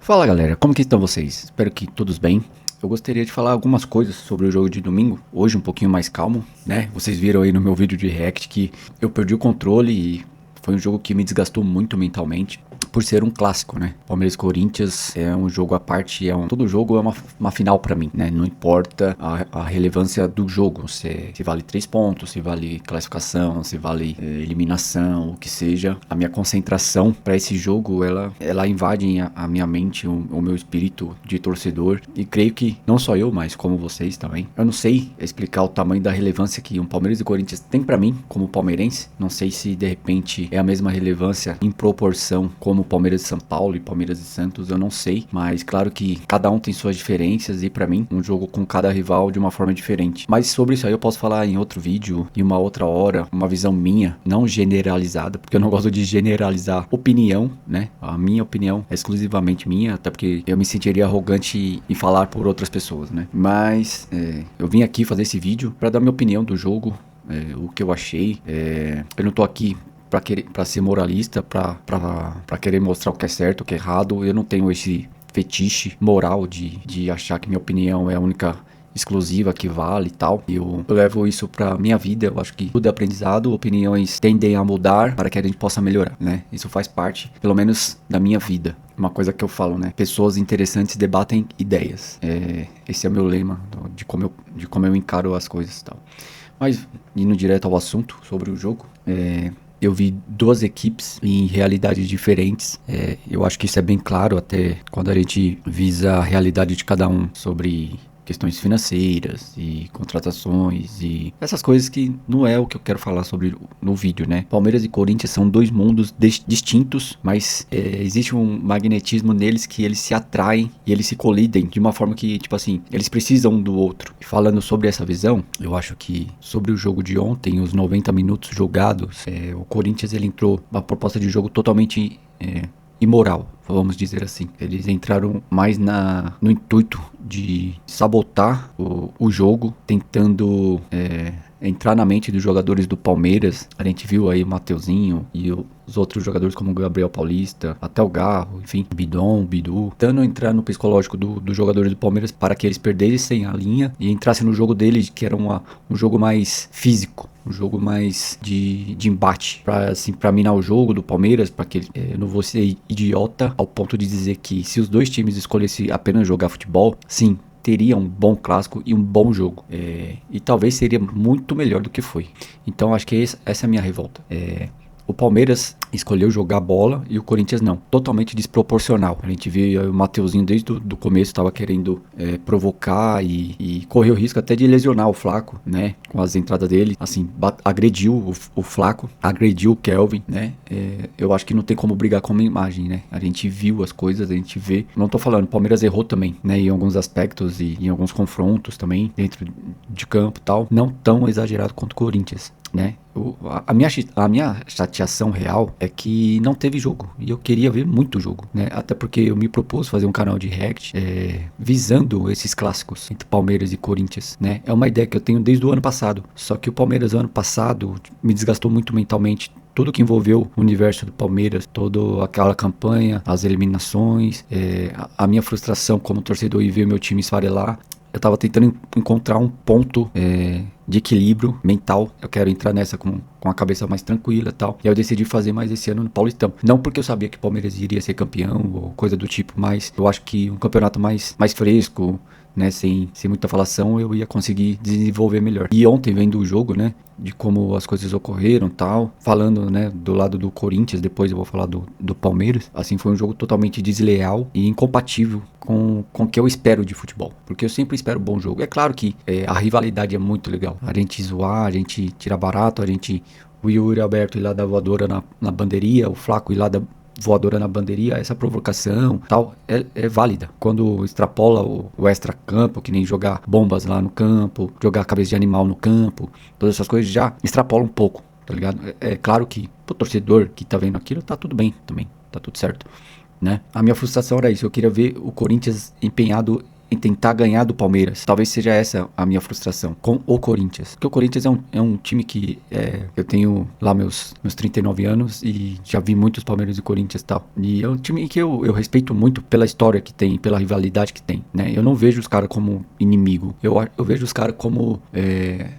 Fala galera, como que estão vocês? Espero que todos bem. Eu gostaria de falar algumas coisas sobre o jogo de domingo, hoje um pouquinho mais calmo, né? Vocês viram aí no meu vídeo de react que eu perdi o controle e foi um jogo que me desgastou muito mentalmente, por ser um clássico, né? Palmeiras e Corinthians é um jogo à parte, todo jogo é uma final pra mim, né? Não importa a relevância do jogo, se vale 3 pontos, se vale classificação, se vale eliminação, o que seja. A minha concentração pra esse jogo, ela invade a minha mente, o meu espírito de torcedor, e creio que não só eu, mas como vocês também. Eu não sei explicar o tamanho da relevância que um Palmeiras e Corinthians tem pra mim, como palmeirense. Não sei se de repente é a mesma relevância em proporção como Palmeiras de São Paulo e Palmeiras de Santos, eu não sei, mas claro que cada um tem suas diferenças e pra mim, um jogo com cada rival de uma forma diferente. Mas sobre isso aí eu posso falar em outro vídeo, em uma outra hora, uma visão minha, não generalizada, porque eu não gosto de generalizar opinião, né? A minha opinião é exclusivamente minha, até porque eu me sentiria arrogante em falar por outras pessoas, né? Mas eu vim aqui fazer esse vídeo pra dar minha opinião do jogo, o que eu achei. Eu não tô aqui pra ser moralista, pra querer mostrar o que é certo, o que é errado. Eu não tenho esse fetiche moral de achar que minha opinião é a única exclusiva que vale e tal. Eu levo isso pra minha vida. Eu acho que tudo é aprendizado, opiniões tendem a mudar para que a gente possa melhorar, né? Isso faz parte, pelo menos, da minha vida. Uma coisa que eu falo, né? Pessoas interessantes debatem ideias. Esse é o meu lema de como eu encaro as coisas e tal. Mas, indo direto ao assunto sobre o jogo, eu vi duas equipes em realidades diferentes. Eu acho que isso é bem claro até quando a gente visa a realidade de cada um sobre questões financeiras e contratações e essas coisas que não é o que eu quero falar sobre no vídeo, né? Palmeiras e Corinthians são dois mundos distintos, mas existe um magnetismo neles que eles se atraem e eles se colidem de uma forma que, tipo assim, eles precisam um do outro. E falando sobre essa visão, eu acho que sobre o jogo de ontem, os 90 minutos jogados, o Corinthians ele entrou uma proposta de jogo totalmente imoral, vamos dizer assim. Eles entraram mais no intuito de sabotar o jogo, tentando entrar na mente dos jogadores do Palmeiras. A gente viu aí o Mateuzinho e os outros jogadores como o Gabriel Paulista, até o Garro, enfim, Bidu, tentando entrar no psicológico dos jogadores do Palmeiras para que eles perdessem a linha e entrassem no jogo deles, que era um jogo mais físico, um jogo mais de embate, pra minar o jogo do Palmeiras, para que eu não vou ser idiota ao ponto de dizer que se os dois times escolhessem apenas jogar futebol, sim, teria um bom clássico e um bom jogo, e talvez seria muito melhor do que foi. Então acho que essa é a minha revolta. O Palmeiras escolheu jogar bola e o Corinthians não. Totalmente desproporcional. A gente viu o Mateuzinho desde o começo estava querendo provocar e correr o risco até de lesionar o Flaco, né? Com as entradas dele. Assim, agrediu o Flaco, agrediu o Kelvin, né? Eu acho que não tem como brigar com uma imagem, né? A gente viu as coisas, a gente vê. Não tô falando, o Palmeiras errou também, né? Em alguns aspectos e em alguns confrontos também, dentro de campo e tal. Não tão exagerado quanto o Corinthians, né? A minha chateação real é que não teve jogo, e eu queria ver muito jogo, né? Até porque eu me propus fazer um canal de react visando esses clássicos entre Palmeiras e Corinthians, né? É uma ideia que eu tenho desde o ano passado, só que o Palmeiras ano passado me desgastou muito mentalmente. Tudo que envolveu o universo do Palmeiras, toda aquela campanha, as eliminações, a minha frustração como torcedor e ver meu time esfarelar. Eu tava tentando encontrar um ponto de equilíbrio mental. Eu quero entrar nessa com a cabeça mais tranquila e tal. E aí eu decidi fazer mais esse ano no Paulistão. Não porque eu sabia que o Palmeiras iria ser campeão ou coisa do tipo, mas eu acho que um campeonato mais fresco, né, sem muita falação, eu ia conseguir desenvolver melhor. E ontem, vendo o jogo, né, de como as coisas ocorreram e tal, falando, né, do lado do Corinthians, depois eu vou falar do Palmeiras, assim, foi um jogo totalmente desleal e incompatível com o que eu espero de futebol, porque eu sempre espero um bom jogo. É claro que a rivalidade é muito legal, a gente zoar, a gente tirar barato, o Yuri Alberto ir lá dar voadora na bandeirinha, o Flaco ir lá dar voadora na bandeirinha, essa provocação tal, é válida. Quando extrapola o extra-campo, que nem jogar bombas lá no campo, jogar cabeça de animal no campo, todas essas coisas já extrapola um pouco, tá ligado? É claro que pro torcedor que tá vendo aquilo, tá tudo bem também, tá tudo certo, né? A minha frustração era isso, eu queria ver o Corinthians empenhado em tentar ganhar do Palmeiras. Talvez seja essa a minha frustração com o Corinthians. Porque o Corinthians é um time que eu tenho lá meus 39 anos e já vi muitos Palmeiras e Corinthians e tal. E é um time que eu respeito muito pela história que tem, pela rivalidade que tem, né? Eu não vejo os caras como inimigo. Eu vejo os caras como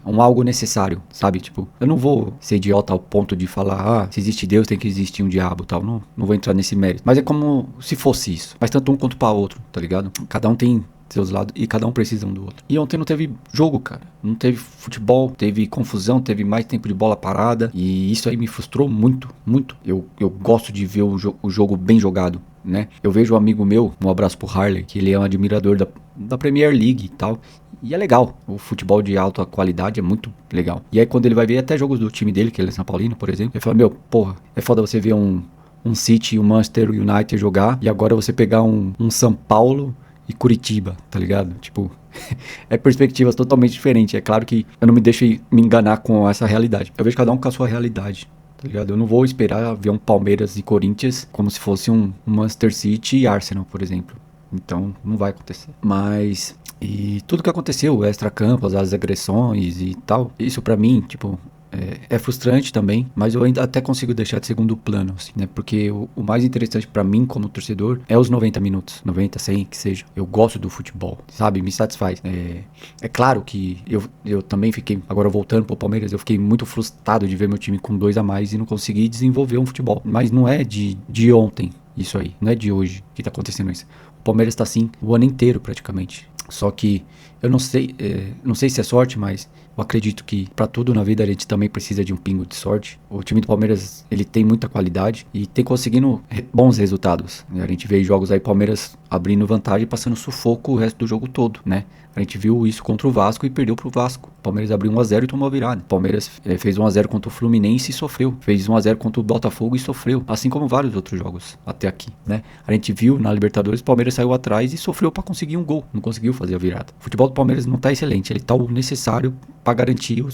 um algo necessário, sabe? Tipo, eu não vou ser idiota ao ponto de falar, se existe Deus tem que existir um diabo e tal. Não vou entrar nesse mérito. Mas é como se fosse isso. Mas tanto um quanto para outro, tá ligado? Cada um tem seus lados e cada um precisa um do outro. E ontem não teve jogo, cara. Não teve futebol, teve confusão, teve mais tempo de bola parada. E isso aí me frustrou muito, muito. Eu gosto de ver o jogo bem jogado, né? Eu vejo um amigo meu, um abraço pro Harley, que ele é um admirador da Premier League e tal. E é legal, o futebol de alta qualidade é muito legal. E aí quando ele vai ver até jogos do time dele, que ele é São Paulino, por exemplo, ele fala, meu, porra, é foda você ver um City e um Manchester United jogar, e agora você pegar um São Paulo e Curitiba, tá ligado? Tipo, é perspectivas totalmente diferentes. É claro que eu não me deixo me enganar com essa realidade. Eu vejo cada um com a sua realidade, tá ligado? Eu não vou esperar ver um Palmeiras e Corinthians como se fosse um Manchester City e Arsenal, por exemplo. Então, não vai acontecer. Mas, e tudo que aconteceu, extra-campos, as agressões e tal, isso pra mim, tipo, é frustrante também, mas eu ainda até consigo deixar de segundo plano, assim, né? Porque o mais interessante pra mim como torcedor é os 90 minutos, 90, 100, que seja. Eu gosto do futebol, sabe? Me satisfaz. É claro que eu também fiquei, agora voltando pro Palmeiras, eu fiquei muito frustrado de ver meu time com 2 a mais e não conseguir desenvolver um futebol. Mas não é de ontem isso aí, não é de hoje que tá acontecendo isso. O Palmeiras tá assim o ano inteiro praticamente. Só que eu não sei se é sorte, mas eu acredito que pra tudo na vida a gente também precisa de um pingo de sorte. O time do Palmeiras, ele tem muita qualidade e tem conseguindo bons resultados. A gente vê jogos aí, Palmeiras abrindo vantagem e passando sufoco o resto do jogo todo, né? A gente viu isso contra o Vasco e perdeu pro Vasco. O Palmeiras abriu 1 a 0 e tomou a virada. O Palmeiras fez 1 a 0 contra o Fluminense e sofreu. Fez 1 a 0 contra o Botafogo e sofreu. Assim como vários outros jogos até aqui, né? A gente viu na Libertadores, o Palmeiras saiu atrás e sofreu pra conseguir um gol. Não conseguiu fazer a virada. O futebol do Palmeiras não tá excelente. Ele tá o necessário pra garantir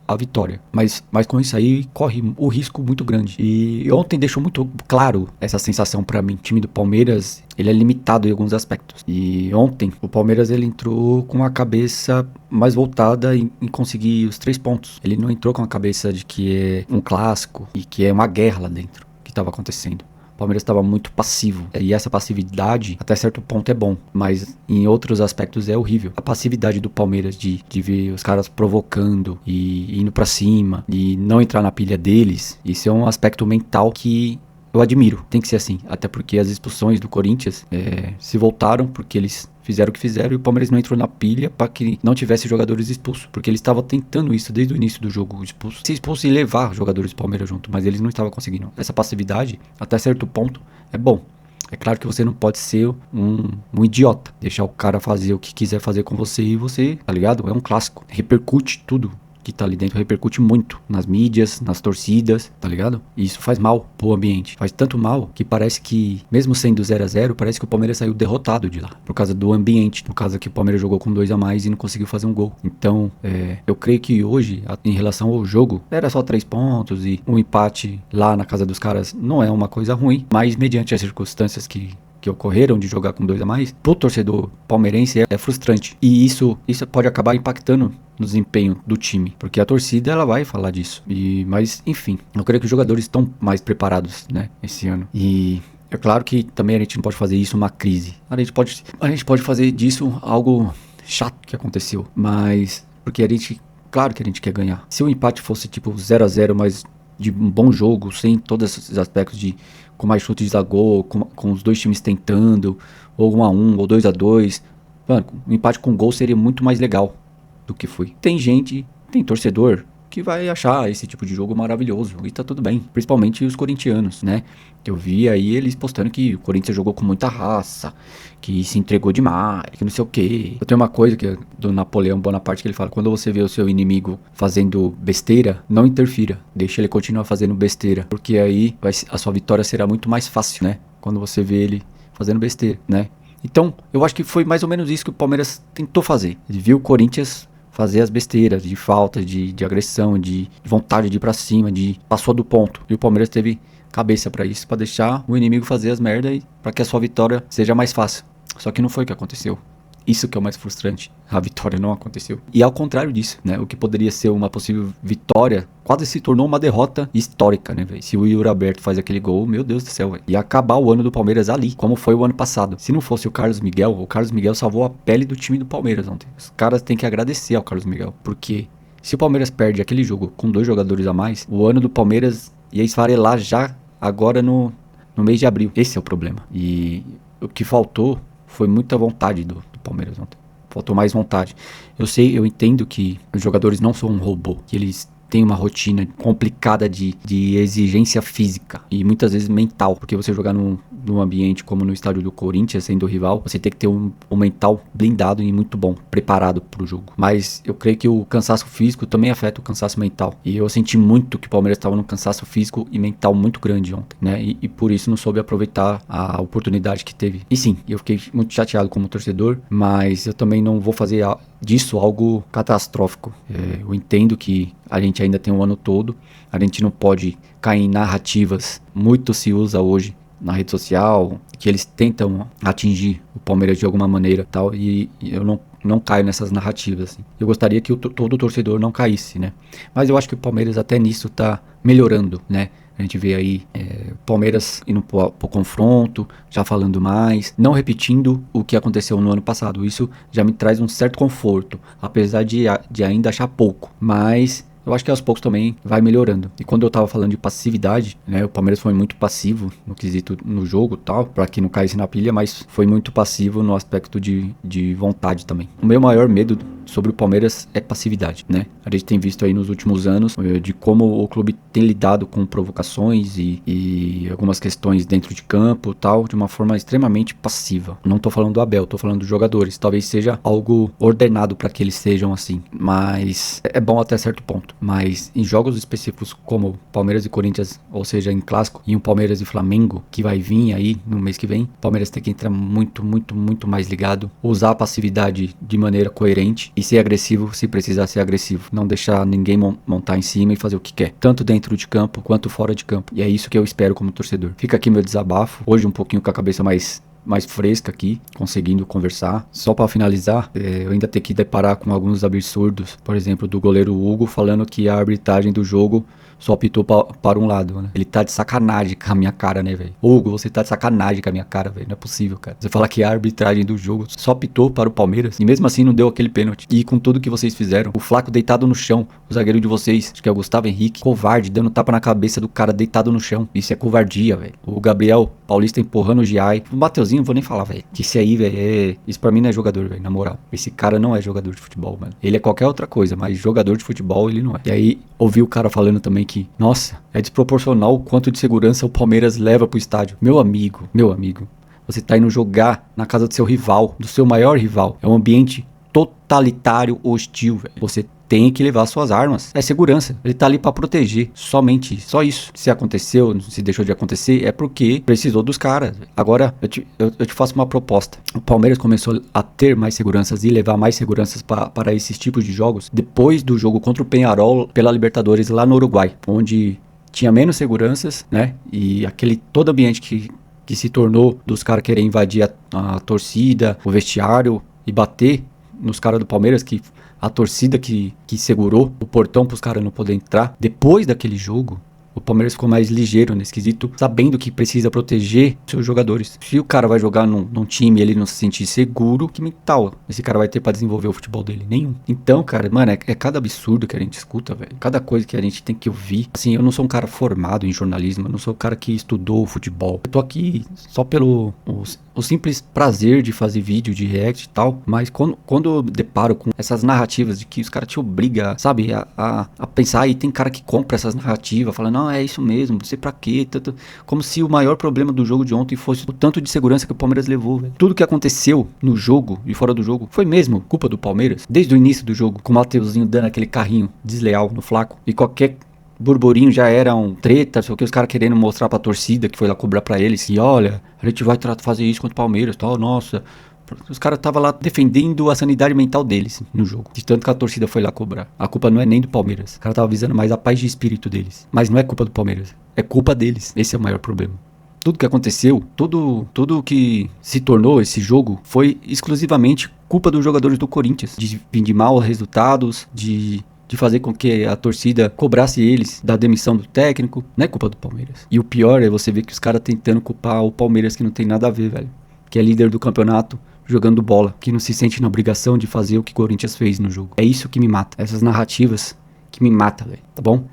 a vitória. Mas com isso aí corre o risco muito grande. E ontem deixou muito claro essa sensação pra mim. O time do Palmeiras, ele é limitado em alguns aspectos. E ontem o Palmeiras ele entrou com a cabeça mais voltada em conseguir os 3 pontos. Ele não entrou com a cabeça de que é um clássico e que é uma guerra lá dentro que estava acontecendo. O Palmeiras estava muito passivo. E essa passividade, até certo ponto, é bom. Mas em outros aspectos é horrível. A passividade do Palmeiras de ver os caras provocando e indo pra cima, e não entrar na pilha deles, isso é um aspecto mental que eu admiro. Tem que ser assim. Até porque as expulsões do Corinthians se voltaram porque eles fizeram o que fizeram e o Palmeiras não entrou na pilha para que não tivesse jogadores expulsos, porque eles estavam tentando isso desde o início do jogo, ser expulso e levar jogadores do Palmeiras junto, mas eles não estavam conseguindo. Essa passividade, até certo ponto, é bom. É claro que você não pode ser um idiota, deixar o cara fazer o que quiser fazer com você e você, tá ligado? É um clássico, repercute tudo que tá ali dentro, repercute muito nas mídias, nas torcidas, tá ligado? E isso faz mal pro ambiente. Faz tanto mal que parece que, mesmo sendo 0 a 0, parece que o Palmeiras saiu derrotado de lá. Por causa do ambiente. Por causa que o Palmeiras jogou com 2 a mais e não conseguiu fazer um gol. Então, eu creio que hoje, em relação ao jogo, era só 3 pontos e um empate lá na casa dos caras não é uma coisa ruim. Mas, mediante as circunstâncias que ocorreram de jogar com 2 a mais, pro torcedor palmeirense é frustrante. E isso pode acabar impactando no desempenho do time, porque a torcida ela vai falar disso. Mas enfim, eu creio que os jogadores estão mais preparados, né, esse ano. E é claro que também a gente não pode fazer isso uma crise. A gente pode fazer disso algo chato que aconteceu, mas porque claro que a gente quer ganhar. Se o empate fosse tipo 0 a 0, mas de um bom jogo, sem todos esses aspectos com mais chutes a gol, com os dois times tentando, ou 1 a 1 ou 2 a 2, mano, um empate com gol seria muito mais legal do que foi. Tem torcedor que vai achar esse tipo de jogo maravilhoso, e tá tudo bem, principalmente os corintianos, né? Eu vi aí eles postando que o Corinthians jogou com muita raça, que se entregou demais, que não sei o quê. Eu tenho uma coisa que é do Napoleão Bonaparte que ele fala: quando você vê o seu inimigo fazendo besteira, não interfira, deixa ele continuar fazendo besteira, porque aí a sua vitória será muito mais fácil, né? Quando você vê ele fazendo besteira, né? Então, eu acho que foi mais ou menos isso que o Palmeiras tentou fazer. Ele viu o Corinthians fazer as besteiras de falta, de agressão, de vontade de ir pra cima, passou do ponto. E o Palmeiras teve cabeça pra isso, pra deixar o inimigo fazer as merdas e pra que a sua vitória seja mais fácil. Só que não foi o que aconteceu. Isso que é o mais frustrante. A vitória não aconteceu. E ao contrário disso, né? O que poderia ser uma possível vitória quase se tornou uma derrota histórica, né, velho? Se o Yuri Alberto faz aquele gol, meu Deus do céu, velho. Ia acabar o ano do Palmeiras ali, como foi o ano passado. Se não fosse o Carlos Miguel salvou a pele do time do Palmeiras ontem. Os caras têm que agradecer ao Carlos Miguel, porque se o Palmeiras perde aquele jogo com 2 jogadores a mais, o ano do Palmeiras ia esfarelar já agora no mês de abril. Esse é o problema. E o que faltou foi muita vontade do Palmeiras ontem. Faltou mais vontade. Eu entendo que os jogadores não são um robô, que eles têm uma rotina complicada de exigência física e muitas vezes mental, porque você jogar num ambiente como no estádio do Corinthians, sendo rival, você tem que ter um mental blindado e muito bom, preparado para o jogo. Mas eu creio que o cansaço físico também afeta o cansaço mental. E eu senti muito que o Palmeiras estava num cansaço físico e mental muito grande ontem, né? E por isso não soube aproveitar a oportunidade que teve. E sim, eu fiquei muito chateado como torcedor, mas eu também não vou fazer disso algo catastrófico. Eu entendo que a gente ainda tem um ano todo, a gente não pode cair em narrativas, muito se usa hoje na rede social, que eles tentam atingir o Palmeiras de alguma maneira tal, e eu não caio nessas narrativas, assim. Eu gostaria que todo torcedor não caísse, né? Mas eu acho que o Palmeiras até nisso tá melhorando, né? A gente vê aí o Palmeiras indo pro confronto, já falando mais, não repetindo o que aconteceu no ano passado. Isso já me traz um certo conforto, apesar de ainda achar pouco, mas eu acho que aos poucos também vai melhorando. E quando eu tava falando de passividade, né, o Palmeiras foi muito passivo no quesito no jogo e tal, pra que não caísse na pilha, mas foi muito passivo no aspecto de vontade também. O meu maior medo sobre o Palmeiras é passividade, né? A gente tem visto aí nos últimos anos de como o clube tem lidado com provocações e algumas questões dentro de campo e tal, de uma forma extremamente passiva. Não tô falando do Abel, tô falando dos jogadores. Talvez seja algo ordenado para que eles sejam assim, mas é bom até certo ponto. Mas em jogos específicos como Palmeiras e Corinthians, ou seja, em clássico, e um Palmeiras e Flamengo, que vai vir aí no mês que vem, o Palmeiras tem que entrar muito, muito, muito mais ligado, usar a passividade de maneira coerente e ser agressivo se precisar ser agressivo. Não deixar ninguém montar em cima e fazer o que quer, tanto dentro de campo quanto fora de campo. E é isso que eu espero como torcedor. Fica aqui meu desabafo, hoje um pouquinho com a cabeça mais fresca aqui, conseguindo conversar. Só para finalizar, eu ainda tenho que deparar com alguns absurdos, por exemplo, do goleiro Hugo falando que a arbitragem do jogo só apitou para um lado, né? Ele tá de sacanagem com a minha cara, né, velho? Hugo, você tá de sacanagem com a minha cara, velho. Não é possível, cara. Você fala que a arbitragem do jogo só apitou para o Palmeiras e mesmo assim não deu aquele pênalti. E com tudo que vocês fizeram, o Flaco deitado no chão, o zagueiro de vocês, acho que é o Gustavo Henrique, covarde, dando tapa na cabeça do cara deitado no chão. Isso é covardia, velho. O Gabriel Paulista empurrando o Giai. O Mateuzinho, vou nem falar, velho. Que esse aí, velho, isso pra mim não é jogador, velho, na moral. Esse cara não é jogador de futebol, mano. Ele é qualquer outra coisa, mas jogador de futebol ele não é. E aí, ouvi o cara falando também que, nossa, é desproporcional o quanto de segurança o Palmeiras leva pro estádio. Meu amigo, você tá indo jogar na casa do seu rival, do seu maior rival. É um ambiente totalitário, hostil, velho. Você tem que levar suas armas. É segurança. Ele tá ali pra proteger. Somente isso. Só isso. Se aconteceu, se deixou de acontecer, é porque precisou dos caras. Agora, eu te faço uma proposta. O Palmeiras começou a ter mais seguranças e levar mais seguranças para esses tipos de jogos depois do jogo contra o Peñarol pela Libertadores lá no Uruguai, onde tinha menos seguranças, né? E aquele todo ambiente que se tornou dos caras querer invadir a torcida, o vestiário e bater nos caras do Palmeiras, que a torcida que segurou o portão pros caras não poderem entrar. Depois daquele jogo, o Palmeiras ficou mais ligeiro nesse quesito, sabendo que precisa proteger seus jogadores. Se o cara vai jogar num time e ele não se sentir seguro, que mental esse cara vai ter pra desenvolver o futebol dele? Nenhum. Então, cara, mano, é cada absurdo que a gente escuta, velho. Cada coisa que a gente tem que ouvir. Assim, eu não sou um cara formado em jornalismo, eu não sou um cara que estudou futebol. Eu tô aqui só pelo o simples prazer de fazer vídeo, de react e tal, mas quando eu deparo com essas narrativas de que os caras te obligam, sabe, a pensar, e tem cara que compra essas narrativas, fala, não, é isso mesmo, você pra quê? Tanto, como se o maior problema do jogo de ontem fosse o tanto de segurança que o Palmeiras levou, velho. Tudo que aconteceu no jogo e fora do jogo foi mesmo culpa do Palmeiras, desde o início do jogo, com o Mateuzinho dando aquele carrinho desleal no Flaco, e qualquer burburinho já era um treta, só que os caras querendo mostrar pra torcida que foi lá cobrar pra eles, e olha, a gente vai fazer isso contra o Palmeiras, tal, nossa. Os caras estavam lá defendendo a sanidade mental deles no jogo, de tanto que a torcida foi lá cobrar. A culpa não é nem do Palmeiras, o cara tava visando mais a paz de espírito deles, mas não é culpa do Palmeiras, é culpa deles. Esse é o maior problema. tudo que aconteceu, tudo que se tornou esse jogo foi exclusivamente culpa dos jogadores do Corinthians, de vir de maus resultados, de fazer com que a torcida cobrasse eles da demissão do técnico. Não é culpa do Palmeiras. E o pior é você ver que os caras tentando culpar o Palmeiras, que não tem nada a ver, velho. Que é líder do campeonato, jogando bola, que não se sente na obrigação de fazer o que o Corinthians fez no jogo. É isso que me mata. Essas narrativas que me matam, velho. Tá bom?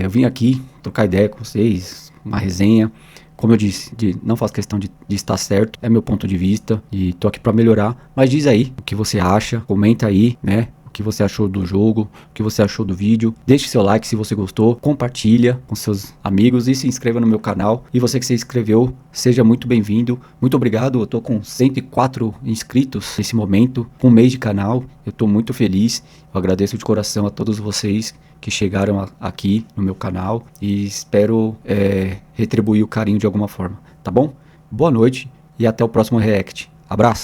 Eu vim aqui trocar ideia com vocês, uma resenha. Como eu disse, não faço questão de estar certo, é meu ponto de vista e tô aqui pra melhorar. Mas diz aí o que você acha, comenta aí, né? O que você achou do jogo, o que você achou do vídeo. Deixe seu like se você gostou, compartilha com seus amigos e se inscreva no meu canal. E você que se inscreveu, seja muito bem-vindo. Muito obrigado, eu tô com 104 inscritos nesse momento, com um mês de canal. Eu tô muito feliz, eu agradeço de coração a todos vocês que chegaram aqui no meu canal e espero retribuir o carinho de alguma forma, tá bom? Boa noite e até o próximo React. Abraço!